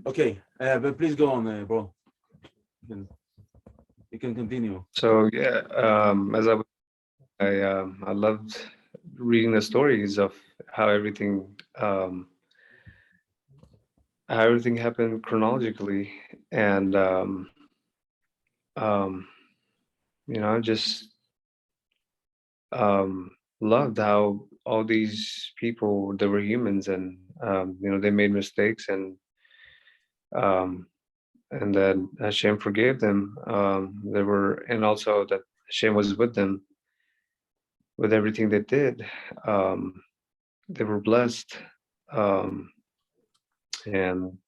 Okay, but please go on, bro. You can continue. So yeah, as I loved reading the stories of how everything happened chronologically, and just loved how all these people, they were humans, and they made mistakes, and that Hashem forgave them. And also that Hashem was with them with everything they did. They were blessed, and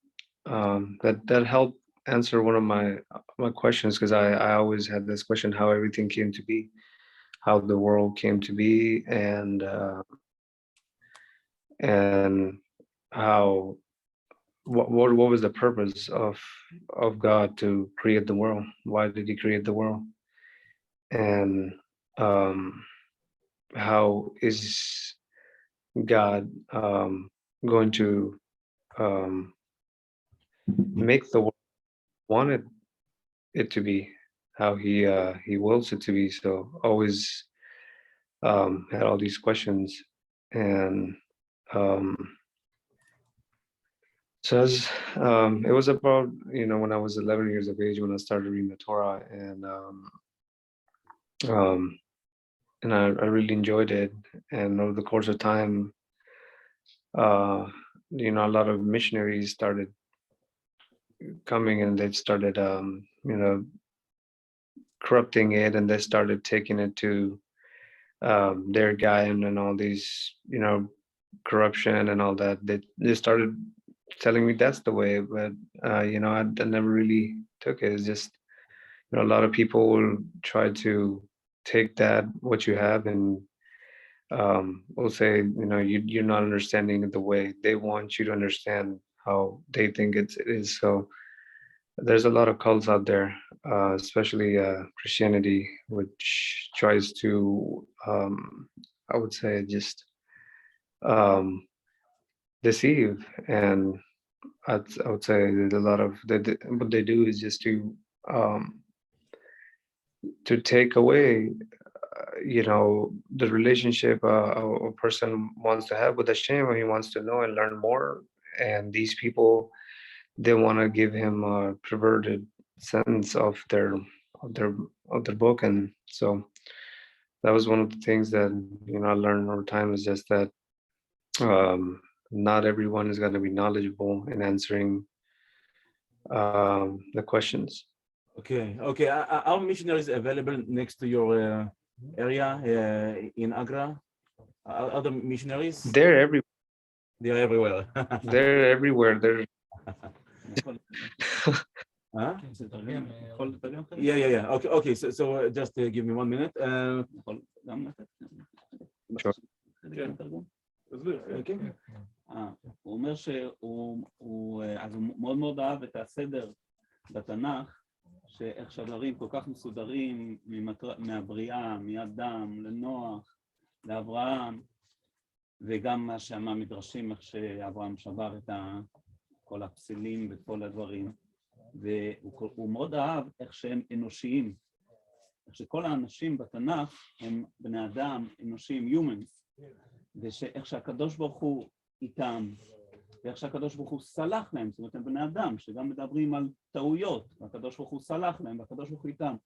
that helped answer one of my questions, because I always had this question: how everything came to be, how the world came to be, and how what was the purpose of God to create the world? Why did He create the world? And how is God going to make the world wanted it to be, how he wills it to be? So always had all these questions, and so it was about when I was 11 years of age when I started reading the Torah, and I really enjoyed it. And over the course of time, a lot of missionaries started coming, and they started corrupting it, and they started taking it to their guy, and all these corruption and all that. They started telling me that's the way, but I never really took it. It's just a lot of people will try to take that what you have, and will say you're not understanding it the way they want you to understand, how they think it is. So there's a lot of cults out there, especially Christianity, which tries to I would say just deceive. And I would say that a lot of what they do is just to take away the relationship a person wants to have with Hashem, or he wants to know and learn more. And these people, they want to give him a perverted sense of their book. And so that was one of the things that I learned over time, is just that not everyone is going to be knowledgeable in answering the questions. Okay. Are missionaries available next to your area in Agra? Are the missionaries? They're everywhere. They're everywhere. They're everywhere. They're Huh? Yeah. Okay. So just give me 1 minute. Sure. Okay. הוא אומר שהוא מאוד מאוד אהב את הסדר בתנ"ך, שאיך שהדברים כל כך מסודרים מהבריאה, מאדם לנוח, לאברהם, וגם מה שאמר מדרשים, איך שאברהם שבר את כל הפסילים וכל הדברים, והוא מאוד אהב איך שהם אנושיים, איך שכל האנשים בתנ"ך הם בני אדם אנושיים, humans, ואיך שהקדוש ברוך הוא איתם, ואיך שהקדוש ברוך הוא סלח להם, זאת אומרת הם בני אדם שגם מדברים על טעויות, והקדוש ברוך הוא סלח להם, והקדוש ברוך הוא איתם.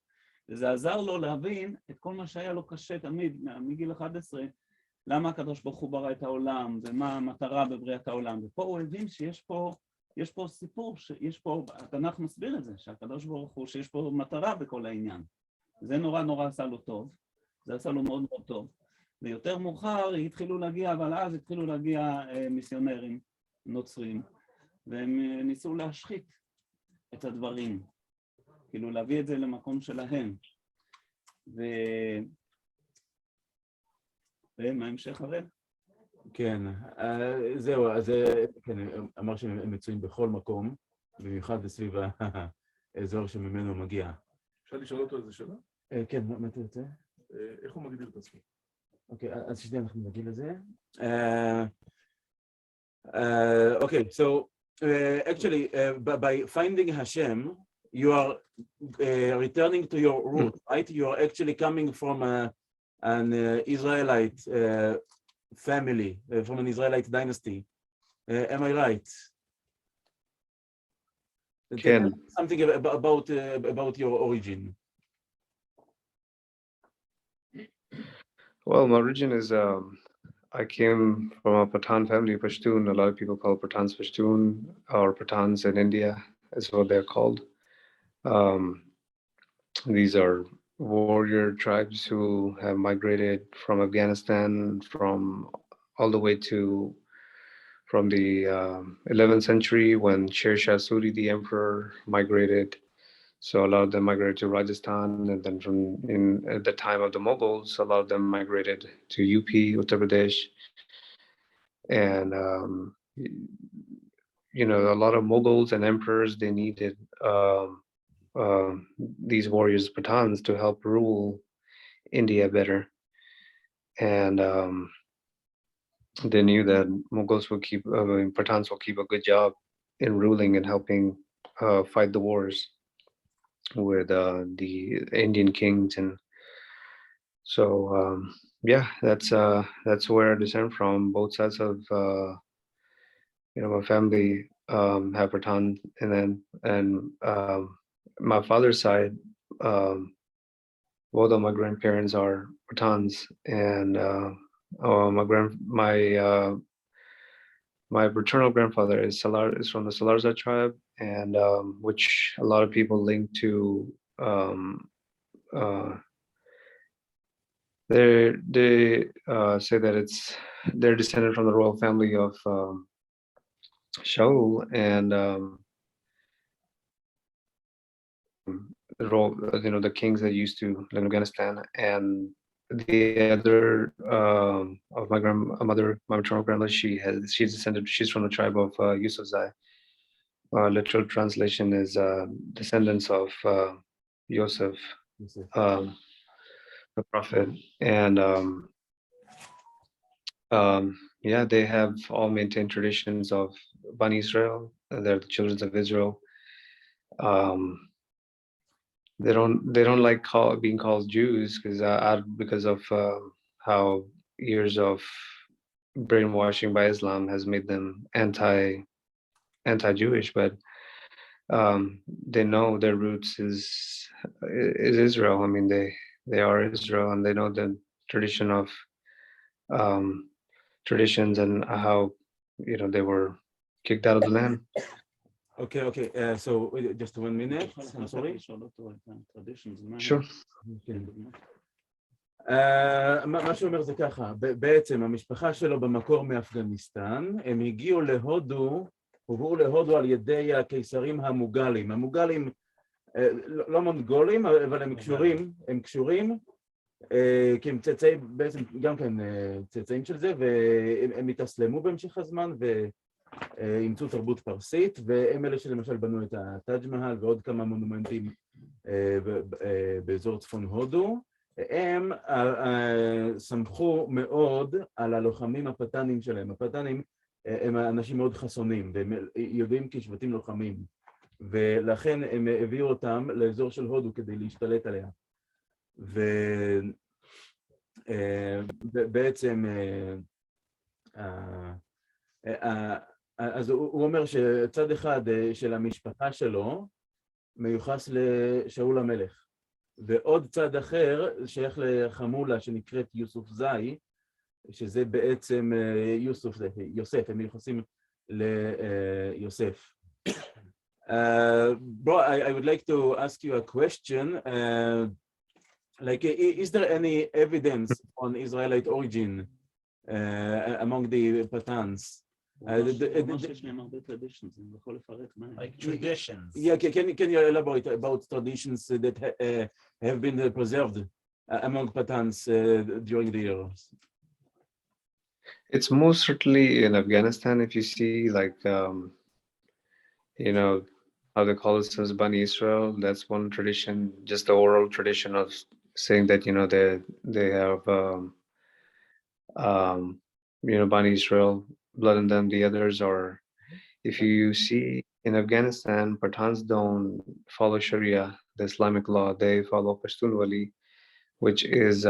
וזה עזר לו להבין את כל מה שהיה לו קשה תמיד, מגיל 11, למה הקדוש ברוך הוא ברא את העולם, ומה המטרה בבריאת העולם. ופה הוא הבין שיש פה סיפור, שיש פה, התנ"ך מסביר את זה, שהקדוש ברוך הוא, שיש פה מטרה בכל העניין. זה נורא עשה לו טוב, זה עשה לו מאוד מאוד טוב. ויותר מאוחר התחילו להגיע, אבל אז התחילו להגיע מיסיונרים נוצרים, והם ניסו להשחית את הדברים, כאילו להביא את זה למקום שלהם. ומה המשך הראל? כן, זהו, אז כן, אמר שהם מצויים בכל מקום, במיוחד סביב האזור שממנו מגיע. אפשר לשאול אותו איזה שאלה? כן, מה אתה רוצה? איך הוא מגדיר את עצמו? אוקיי, אז שנייה אנחנו נגיד לזה. Okay, so Actually, by finding Hashem, you are returning to your root, right? You are actually coming from an Israelite family, from an Israelite dynasty. Am I right? Ken. Something about your origin. Well, my origin is I came from a Pathan family, Pashtun. A lot of people call Pathan-Pashtun or Pathans in India. Is what they're called. These are warrior tribes who have migrated from Afghanistan from all the way from the 11th century when Sher Shah Suri, the emperor, migrated. So a lot of them migrated to Rajasthan, and then at the time of the Mughals, a lot of them migrated to UP, Uttar Pradesh, and a lot of Mughals and emperors, they needed these warriors, Pathans, to help rule India better, and they knew that Mughals will Pathans will keep a good job in ruling and helping fight the wars with the Indian kings. And so that's where I descend from. Both sides of my family have Pathan in them, and my father's side, both of my grandparents are Pathans, and my paternal grandfather is from the Salarza tribe, and which a lot of people link to. They say that they're descended from the royal family of Shaul, and the kings that used to live in Afghanistan. And the other of my grandmother, my maternal grandmother, she's from the tribe of Yusufzai. Literal translation is descendants of Yosef, the prophet. And they have all maintained traditions of Bani-Israel. They're the children of Israel. They don't like being called Jews because of how years of brainwashing by Islam has made them anti-Jewish, but they know their roots is Israel. I mean, they are Israel, and they know the traditions and how they were kicked out of the land. Okay. So just 1 minute. I'm sorry. Sure. מה שאומר זה ככה, בעצם המשפחה שלו במקור מאפגניסטן, הם הובאו להודו על ידי הקיסרים המוגלים. המוגלים לא מונגולים, אבל הם קשורים, כי הם צאצאים, בעצם גם כן צאצאים של זה, והם התאסלמו בהמשך הזמן ואימצו תרבות פרסית, והם אלה שלמשל בנו את הטאג' מהל ועוד כמה מונומנטים באזור צפון הודו. הם סמכו מאוד על הלוחמים הפטנים שלהם. הפטנים הם אנשים מאוד חסונים, והם יודעים כשבטים לוחמים, ולכן הם הביאו אותם לאזור של הודו כדי להשתלט עליה. ובעצם, אז הוא אומר שצד אחד של המשפחה שלו מיוחס לשאול המלך, ועוד צד אחר שייך לחמולה שנקראת יוסוף זי, שזה בעצם יוסף, הם מיוחסים ליוסף. Bro, I would like to ask you a question. Is there any evidence on Israelite origin among the Pathans? Like traditions. Yeah, can you elaborate about traditions that have been preserved among Pathans during the years? It's most certainly in Afghanistan. If you see, like, how they call themselves Bani-Israel, that's one tradition, just the oral tradition of saying that, they have, Bani-Israel blood in them. The others are if you see in Afghanistan, Pathans don't follow Sharia, the Islamic law. They follow Pashtunwali, which is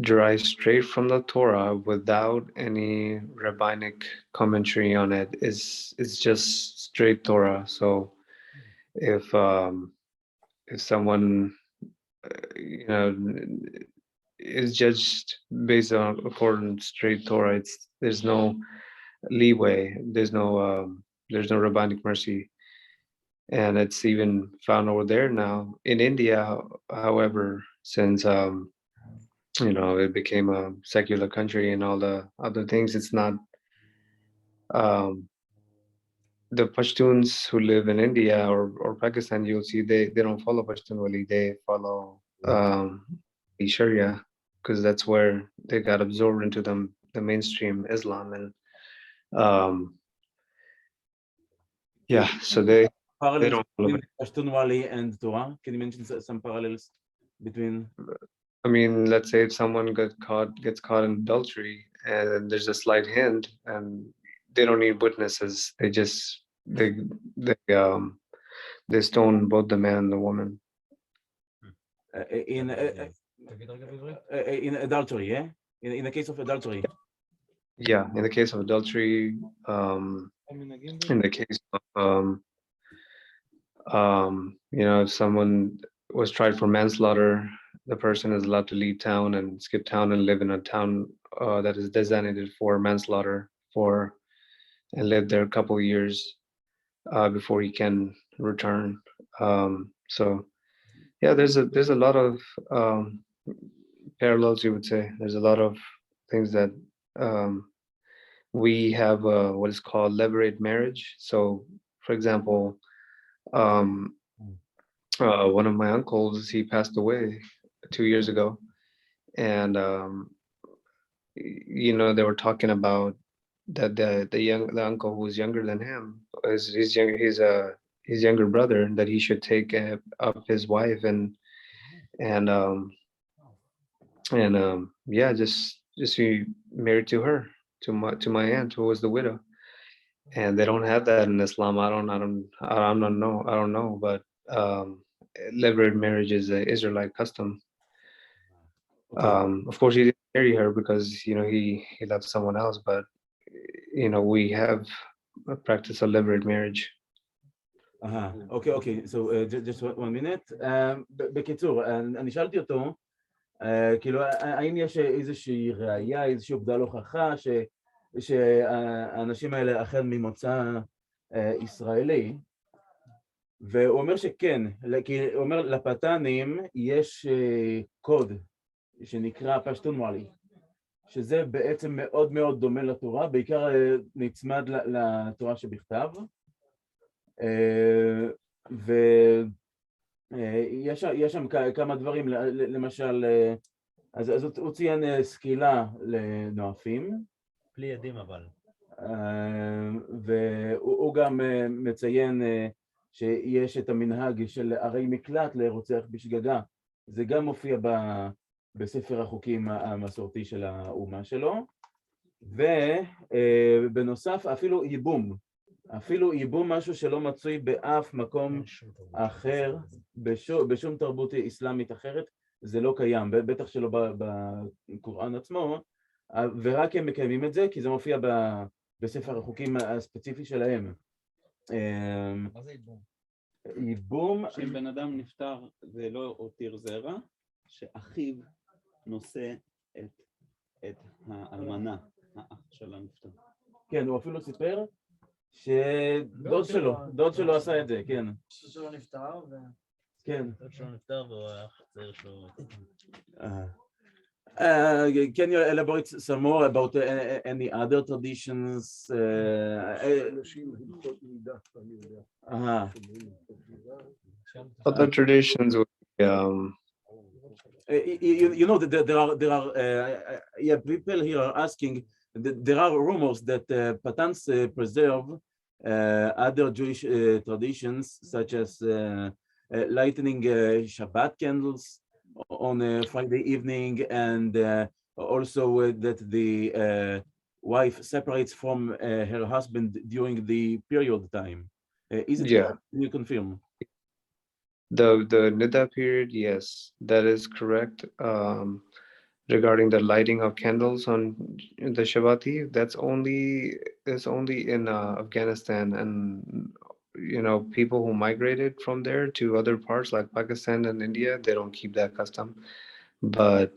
derived straight from the Torah without any rabbinic commentary on it. It's just straight Torah. So if someone is judged based on according to straight Torah, there's no leeway. There's no rabbinic mercy, and it's even found over there now in India. However, since it became a secular country and all the other things, it's not. The Pashtuns who live in India or Pakistan, you'll see they don't follow Pashtunwali. They follow the Sharia, because that's where they got absorbed into the mainstream Islam, and so they Parallels don't follow between Pashtunwali and Torah. Can you mention some parallels between? I mean, let's say if someone gets caught in adultery and there's a slight hint, and they don't need witnesses. They just they stone both the man and the woman. In adultery, yeah? In the case of adultery. Yeah, in the case of adultery, in the case of if someone was tried for manslaughter, the person is allowed to leave town and skip town and live in a town that is designated for manslaughter and live there a couple of years before he can return. So yeah, there's a lot of parallels, you would say. There's a lot of things that we have what is called levirate marriage. So for example, one of my uncles, he passed away 2 years ago, and they were talking about that the uncle who was younger than him, his younger brother, that he should take up his wife and just be married to her, to my aunt, who was the widow. And they don't have that in Islam. I don't know, but levirate marriage is an Israelite custom. Of course, he didn't marry her because he loved someone else, but we have a practice of levirate marriage. Okay. So just 1 minute. בקיצור, אני שאלתי אותו, כאילו, האם יש איזושהי ראייה, איזושהי עובדה להוכחה שהאנשים האלה אכן ממוצא ישראלי, והוא אומר שכן, כי הוא אומר לפטנים יש קוד שנקרא פשטונוואלי, שזה בעצם מאוד מאוד דומה לתורה, בעיקר נצמד לתורה שבכתב, ויש שם כמה דברים, למשל, אז הוא ציין סקילה לנואפים, בלי ידים אבל. והוא גם מציין שיש את המנהג של ערי מקלט לרוצח בשגגה, זה גם מופיע בספר החוקים המסורתי של האומה שלו, ובנוסף אפילו ייבום, משהו שלא מצוי באף מקום אחר, בשום תרבות אסלאמית אחרת, זה לא קיים, בטח שלא בקוראן עצמו, ורק הם מקיימים את זה, כי זה מופיע בספר החוקים הספציפי שלהם. מה זה ייבום? ייבום... שאם בן אדם נפטר זה לא הותיר זרע, שאחיו נושא את האלמנה, האח של הנפטר. כן, הוא אפילו סיפר שדוד שלו עשה את זה, כן. שלו נפטר כן. דוד שלו נפטר והאח צעיר שלו... Can you elaborate some more about any other traditions? Other traditions would be, there are people here are asking, there are rumors that Pathans preserve other Jewish traditions, such as lighting Shabbat candles on a Friday evening, and also that the wife separates from her husband during the period time. Is it Yeah. correct? Can you confirm? The nida period, yes, that is correct. Regarding the lighting of candles on the Shabati, is only in Afghanistan, and people who migrated from there to other parts like Pakistan and India, they don't keep that custom. But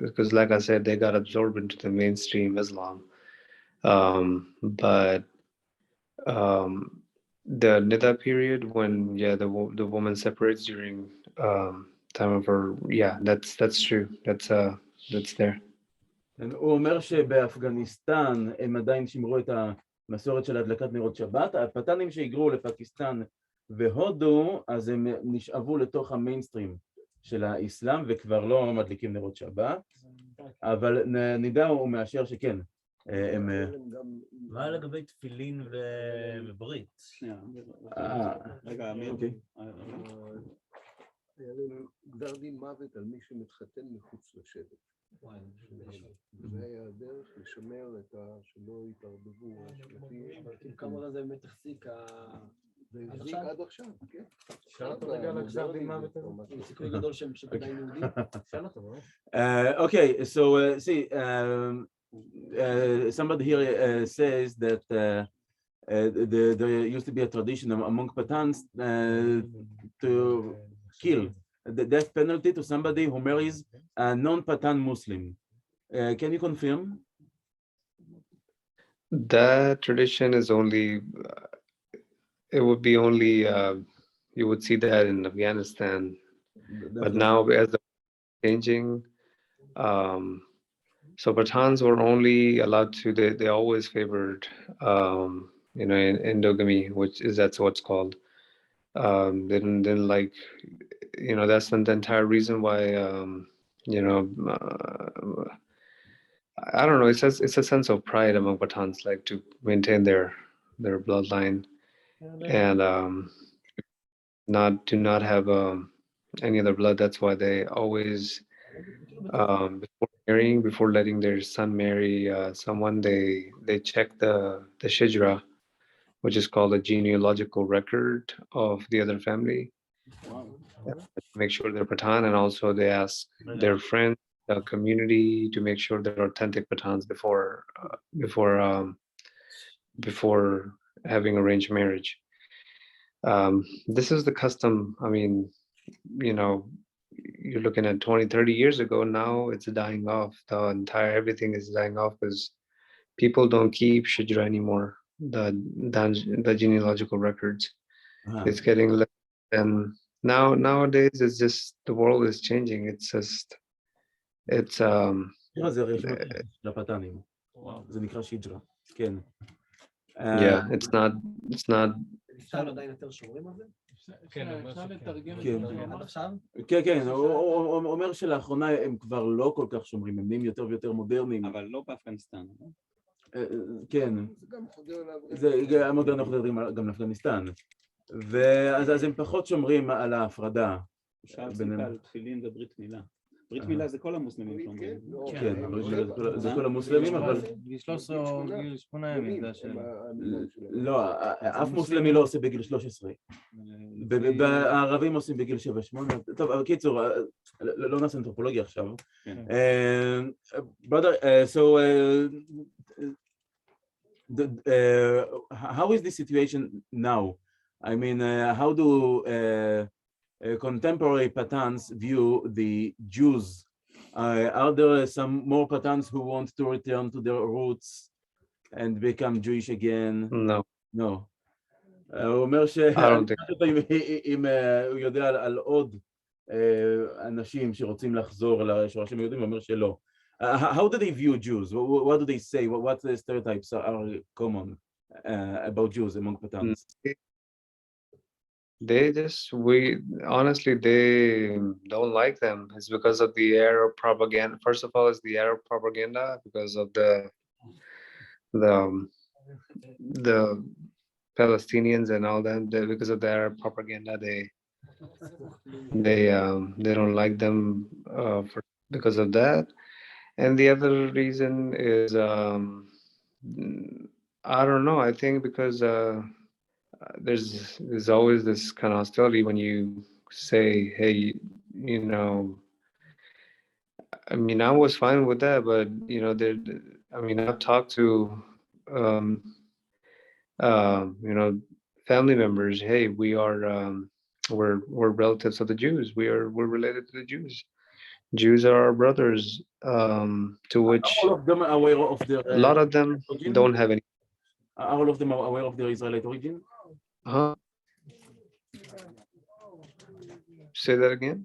because, like I said, they got absorbed into the mainstream Islam. But the nida period, when the woman separates during time of her, that's true. That's there. הוא אומר שבאפגניסטן הם עדיין שימרו את המסורת של הדלקת נרות שבת. הפטנים שהיגרו לפקיסטן והודו, אז הם נשאבו לתוך המיינסטרים של האסלאם וכבר לא מדליקים נרות שבת, אבל נידה הוא מאשר שכן. מה לגבי תפילין וברית? שנייה, רגע, אמיר. היה להם גזר דין מוות על מי שמתחתן מחוץ לשבט. זה היה הדרך לשמר שלא יתערבבו השבטים. כמה זה באמת החזיק זה החזיק עד עכשיו, כן. שאל אותו רגע על הגזר דין מוות הזה. זה סיכוי גדול שהם שבדיים יהודים. שאל אותו, Okay, so see, somebody here says that there used to be a tradition among Pathans to kill the death penalty to somebody who marries a non-Pathan Muslim. Can you confirm? That tradition is only, it would be only, you would see that in Afghanistan. But now, as the changing, so Pathans were only allowed to, they always favored, endogamy, that's what's called. They didn't like, that's the entire reason why, I don't know, it's a sense of pride among Pathans, like to maintain their bloodline and not have any other blood. That's why they always, before letting their son marry someone, they check the shijra, which is called a genealogical record of the other family. Wow. Make sure they're Pathan, and also they ask their friends, the community, to make sure they're authentic Pathans before having arranged marriage. This is the custom. I mean, you're looking at 20-30 years ago. Now it's dying off. Everything is dying off because people don't keep shijra anymore. The genealogical records. It's getting less, and nowadays it's just the world is changing. It's זה רשימת של הפטנים. זה נקרא שיג'רה. כן. Yeah, it's not. אפשר עדיין יותר שומרים על זה? כן, אפשר לתרגם את כן. זה עד עכשיו? כן, הוא אומר שלאחרונה הם כבר לא כל כך שומרים, הם נהיים יותר ויותר מודרניים. אבל לא באפגניסטן. כן. זה גם חודר זה המודרנה חודרים גם לאפגניסטן. ואז הם פחות שומרים על ההפרדה. אפשר להפסיק על תפילין וברית מילה. ברית מילה זה כל המוסלמים שאומרים. כן, זה כל המוסלמים, אבל... גיל 13 או גיל 8 זה השאלה. לא, אף מוסלמי לא עושה בגיל 13. הערבים עושים בגיל 7-8. טוב, אבל קיצור, לא נעשה אנתרופולוגיה עכשיו. Brother, so how is the situation now? I mean, how do contemporary Pathans view the Jews? Are there some more Pathans who want to return to their roots and become Jewish again? No. הוא אומר שאם הוא יודע על עוד אנשים שרוצים לחזור לשורשים היהודים, הוא אומר שלא. How do they view Jews? What do they say? What stereotypes are common about Jews among Pathans? They honestly, they don't like them. It's because of the Arab propaganda. First of all, it's the Arab propaganda because of the Palestinians and all that. Because of the Arab propaganda, they don't like them because of that. And the other reason is I don't know. I think because there's always this kind of hostility when you say, hey, you know, I mean, I was fine with that, but you know, I mean, I've talked to, you know, family members. Hey, we're relatives of the Jews. We're related to the Jews. Jews are our brothers. To which All of them are aware of their a lot of them origin? don't have any. All of them are aware of their Israelite origin? Say that again.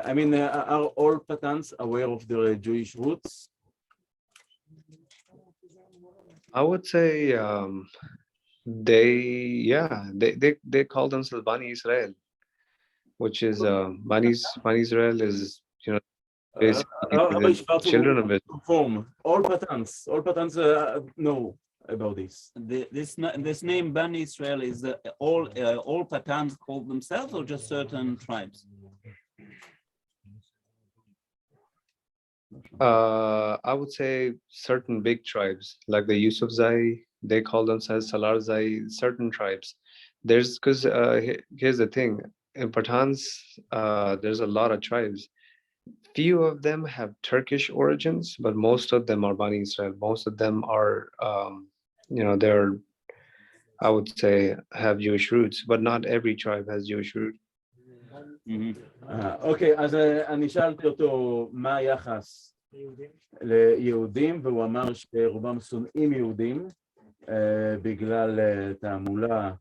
I mean, are all patans aware of their Jewish roots? I would say they call themselves Bani-ישראל, which is Bani-ישראל is, you know, basically the children of it. All patans know about this. This name Bani-ישראל is all patans call themselves or just certain tribes? I would say certain big tribes like the Yusufzai, they call themselves Salarzai, certain tribes. There's because here's the thing, in Pathans, there's a lot of tribes. Few of them have Turkish origins, but most of them are Bani-Israel. Most of them are, you know, they're, I would say, have Jewish roots, but not every tribe has Jewish roots. אוקיי, אז אני שאלתי אותו מה היחס ליהודים, והוא אמר שרובם שונאים יהודים בגלל תעמולה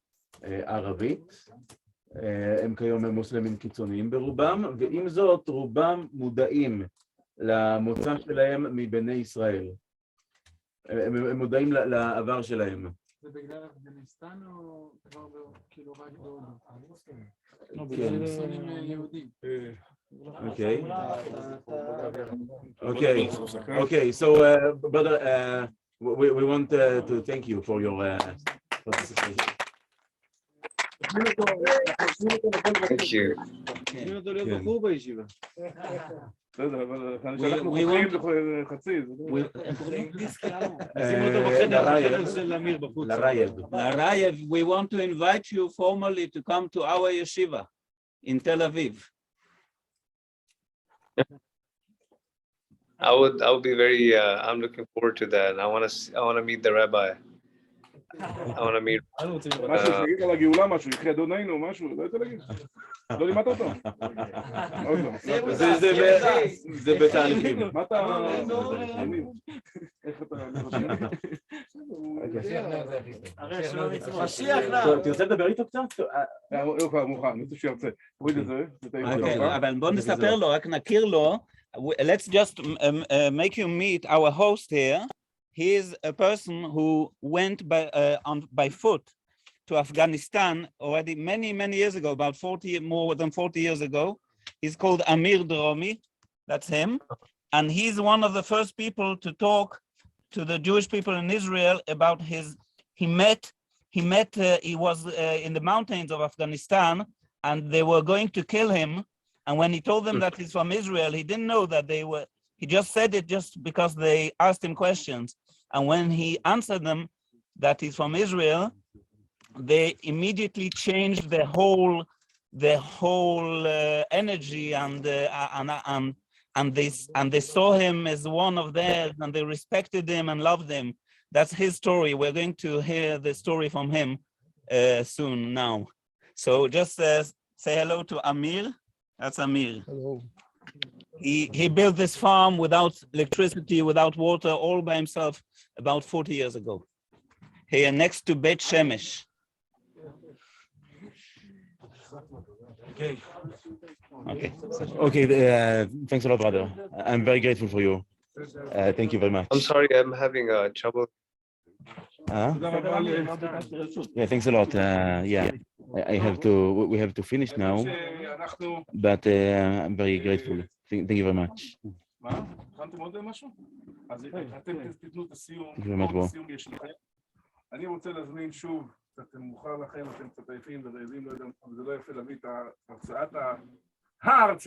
ערבית. הם כיום מוסלמים קיצוניים ברובם, ועם זאת רובם מודעים למוצא שלהם מבני ישראל. הם מודעים לעבר שלהם. זה בגלל אפגניסטן או כבר כאילו רק בהודו? לא, כן. בגלל שונאים יהודים. Okay. Okay, so brother, we want to thank you for your participation. Thank you. We want to invite you formally to come to our yeshiva in Tel Aviv. I would be very. I'm looking forward to that. I want to meet the rabbi. I want to meet. משהו שיגיד על הגאולה, משהו, יחי אדוננו, משהו, לא יודע להגיד. לא לימדת אותו? עוד לא. זה בתהליכים. מה אתה... איך אתה... תרצה לדבר איתו קצת? הוא כבר מוכן, אני רוצה שירצה. תוריד את זה. אבל בוא נספר לו, רק נכיר לו. Let's just make you meet our host here. He is a person who went by foot to Afghanistan already many years ago, about more than 40 years ago. He's called Amir Doromi, that's him. And he's one of the first people to talk to the Jewish people in Israel about he was in the mountains of Afghanistan and they were going to kill him. And when he told them that he's from Israel, he didn't know that he just said it just because they asked him questions. And when he answered them that he's from Israel, they immediately changed the whole energy and they saw him as one of theirs and they respected him and loved him. That's his story. We're going to hear the story from him soon now. So just say hello to Amir. That's Amir. Hello. He built this farm without electricity, without water, all by himself about 40 years ago. Here next to Beit Shemesh. Okay, thanks a lot, brother. I'm very grateful for you. Thank you very much. I'm sorry, I'm having trouble. Yeah, thanks a lot. Yeah, we have to finish now, but I'm very grateful. Thank you very much. הכנתם עוד משהו? אז אתם תתנו את הסיום. אני רוצה להזמין שוב, אתם מאוחר לכם, אתם קצת עייפים ורעבים, לא יודע, זה לא יפה להביא את ההרצאת